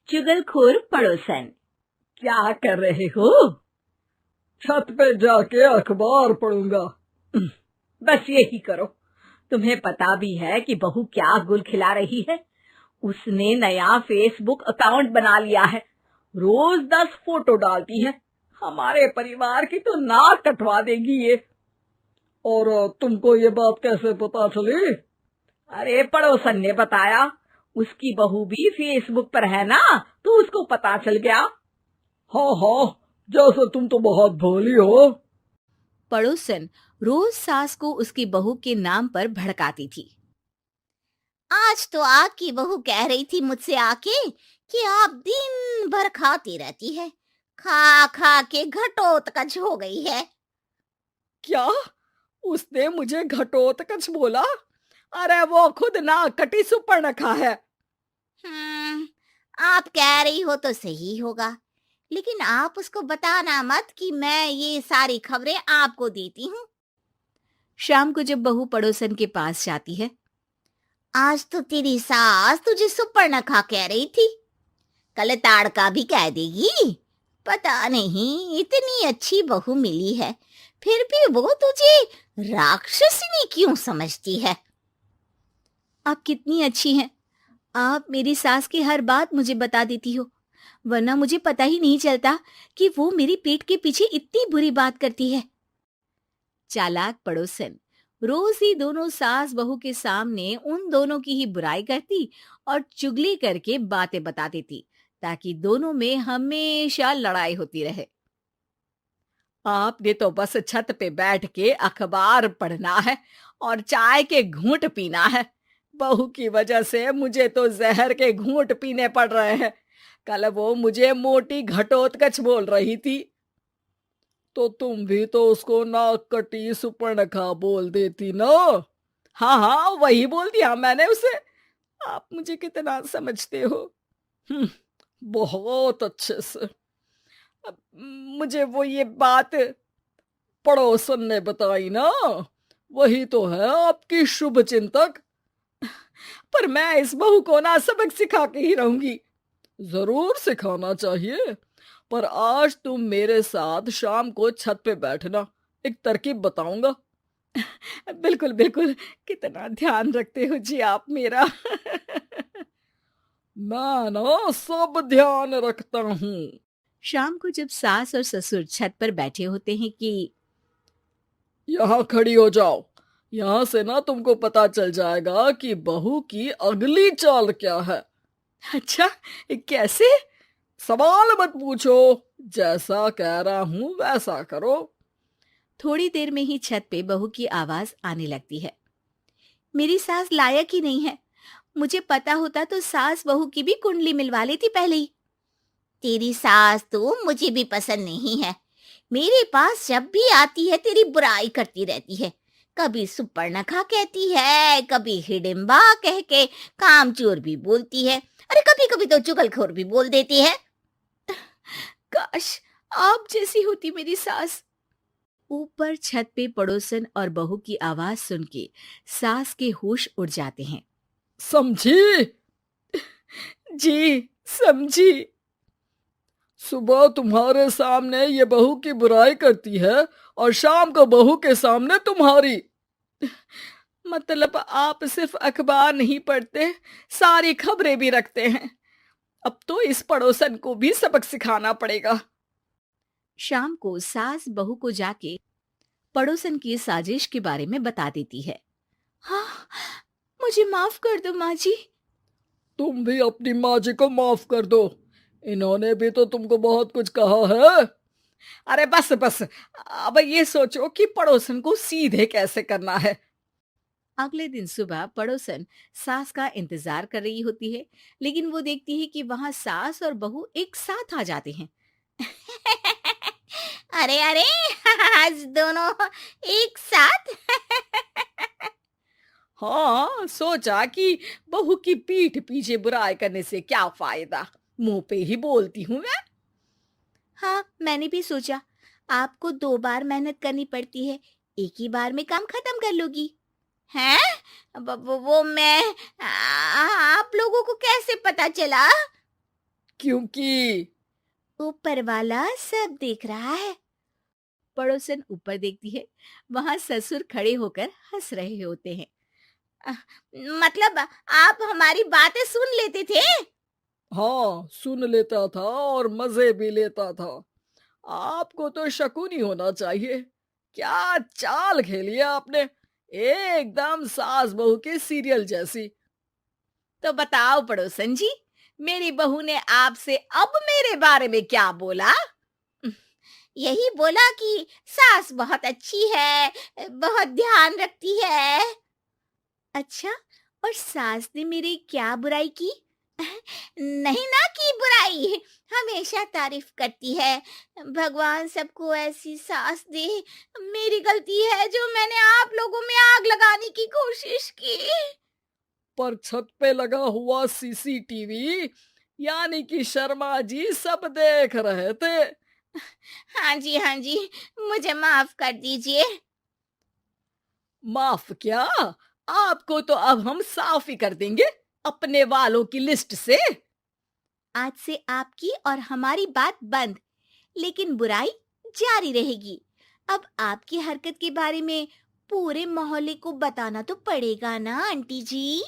चुगलखोर पड़ोसन। क्या कर रहे हो? छत पे जाके अखबार पढ़ूंगा। बस यही करो। तुम्हें पता भी है कि बहू क्या गुल खिला रही है? उसने नया फेसबुक अकाउंट बना लिया है। रोज 10 फोटो डालती है। हमारे परिवार की तो नाक कटवा देगी ये। और तुमको ये बात कैसे पता चली? अरे पड़ोसन ने बताया। उसकी बहू भी फेसबुक पर है ना, तो उसको पता चल गया। हाँ हाँ, जैसे तुम तो बहुत भोली हो। पड़ोसन रोज सास को उसकी बहू के नाम पर भड़काती थी। आज तो आपकी बहू कह रही थी मुझसे आके कि आप दिन भर खाती रहती है, खा खा के घटोत्कच हो गई है। क्या? उसने मुझे घटोत्कच बोला? अरे वो खुद ना कटी सुपर्णखा है। आप कह रही हो तो सही होगा, लेकिन आप उसको बताना मत कि मैं ये सारी खबरें आपको देती हूँ। शाम को जब बहू पड़ोसन के पास जाती है, आज तो तेरी सास तुझे सुपर्णखा कह रही थी, कल ताड़का भी कह देगी। पता नहीं इतनी अच्छी बहू मिली है, फिर भी वो तुझे राक्षसनी क्यों समझती है? आप कितनी अच्छी हैं। आप मेरी सास की हर बात मुझे बता देती हो, वरना मुझे पता ही नहीं चलता कि वो मेरी पीठ के पीछे इतनी बुरी बात करती है। चालाक पड़ोसन रोज ही दोनों सास बहू के सामने उन दोनों की ही बुराई करती और चुगली करके बातें बता देती, ताकि दोनों में हमेशा लड़ाई होती रहे। आपने तो बस छत पे बैठ के अखबार पढ़ना है और चाय के घूंट पीना है। बहू की वजह से मुझे तो जहर के घूंट पीने पड़ रहे हैं। कल वो मुझे मोटी घटोत्कच बोल रही थी। तो तुम भी तो उसको नाक कटी सुपर्णखा बोल देती ना। हाँ हाँ, वही बोल दिया मैंने उसे। आप मुझे कितना समझते हो? बहुत अच्छे से। अब मुझे वो ये बात पड़ोसन ने बताई ना, वही तो है आपकी शुभ चिंतक। पर मैं इस बहू को ना सबक सिखा के ही रहूंगी। जरूर सिखाना चाहिए, पर आज तुम मेरे साथ शाम को छत पे बैठना, एक तरकीब बताऊंगा। बिल्कुल बिल्कुल, कितना ध्यान रखते हो जी आप मेरा। मैं ना सब ध्यान रखता हूँ। शाम को जब सास और ससुर छत पर बैठे होते हैं कि यहाँ खड़ी हो जाओ, यहाँ से ना तुमको पता चल जाएगा कि बहू की अगली चाल क्या है। अच्छा, कैसे? सवाल मत पूछो, जैसा कह रहा हूं वैसा करो। थोड़ी देर में ही छत पे बहू की आवाज आने लगती है। मेरी सास लायक ही नहीं है। मुझे पता होता तो सास बहू की भी कुंडली मिलवा लेती पहले ही। तेरी सास तो मुझे भी पसंद नहीं है। मेरे पास जब भी आती है तेरी बुराई करती रहती है। कभी सुपर्णखा कहती है, कभी हिडिंबा कह के कामचोर भी बोलती है, अरे कभी कभी तो चुगलखोर भी बोल देती है। काश आप जैसी होती मेरी सास। ऊपर छत पे पड़ोसन और बहू की आवाज सुन के सास के होश उड़ जाते हैं। समझी? जी समझी। सुबह तुम्हारे सामने ये बहू की बुराई करती है और शाम को बहू के सामने तुम्हारी। मतलब आप सिर्फ अखबार नहीं पढ़ते, सारी खबरें भी रखते हैं। अब तो इस पड़ोसन को भी सबक सिखाना पड़ेगा। शाम को सास बहू को जाके पड़ोसन की साजिश के बारे में बता देती है। हाँ, मुझे माफ कर दो माँ जी। तुम भी अपनी माँ जी को माफ कर दो, इन्होंने भी तो तुमको बहुत कुछ कहा है। अरे बस बस, अब ये सोचो कि पड़ोसन को सीधे कैसे करना है। अगले दिन सुबह पड़ोसन सास का इंतजार कर रही होती है, लेकिन वो देखती है कि वहां सास और बहू एक साथ आ जाते हैं। अरे अरे, आज दोनों एक साथ। हाँ, सोचा कि बहू की पीठ पीछे बुराई करने से क्या फायदा, मुंह पे ही बोलती हूँ मैं। हाँ, मैंने भी सोचा आपको 2 बार मेहनत करनी पड़ती है, एक ही बार में काम खत्म कर लोगी। हैं? वो मैं आप लोगों को कैसे पता चला? क्योंकि ऊपर वाला सब देख रहा है। पड़ोसन ऊपर देखती है, वहां ससुर खड़े होकर हंस रहे होते हैं। मतलब आप हमारी बातें सुन लेते थे? हाँ, सुन लेता था और मजे भी लेता था। आपको तो शकुनी होना चाहिए। क्या चाल खेली है आपने, एकदम सास बहू के सीरियल जैसी। तो बताओ पड़ोसन जी, मेरी बहू ने आपसे अब मेरे बारे में क्या बोला? यही बोला कि सास बहुत अच्छी है, बहुत ध्यान रखती है। अच्छा, और सास ने मेरी क्या बुराई की? नहीं ना की बुराई, हमेशा तारीफ करती है। भगवान सबको ऐसी सास दे। मेरी गलती है जो मैंने आप लोगों में आग लगाने की कोशिश की। पर छत पे लगा हुआ सीसीटीवी यानी कि शर्मा जी सब देख रहे थे। हाँ जी, हाँ जी, मुझे माफ कर दीजिए। माफ क्या, आपको तो अब हम साफ ही कर देंगे अपने वालों की लिस्ट से। आज से आपकी और हमारी बात बंद, लेकिन बुराई जारी रहेगी। अब आपकी हरकत के बारे में पूरे मोहल्ले को बताना तो पड़ेगा ना आंटी जी।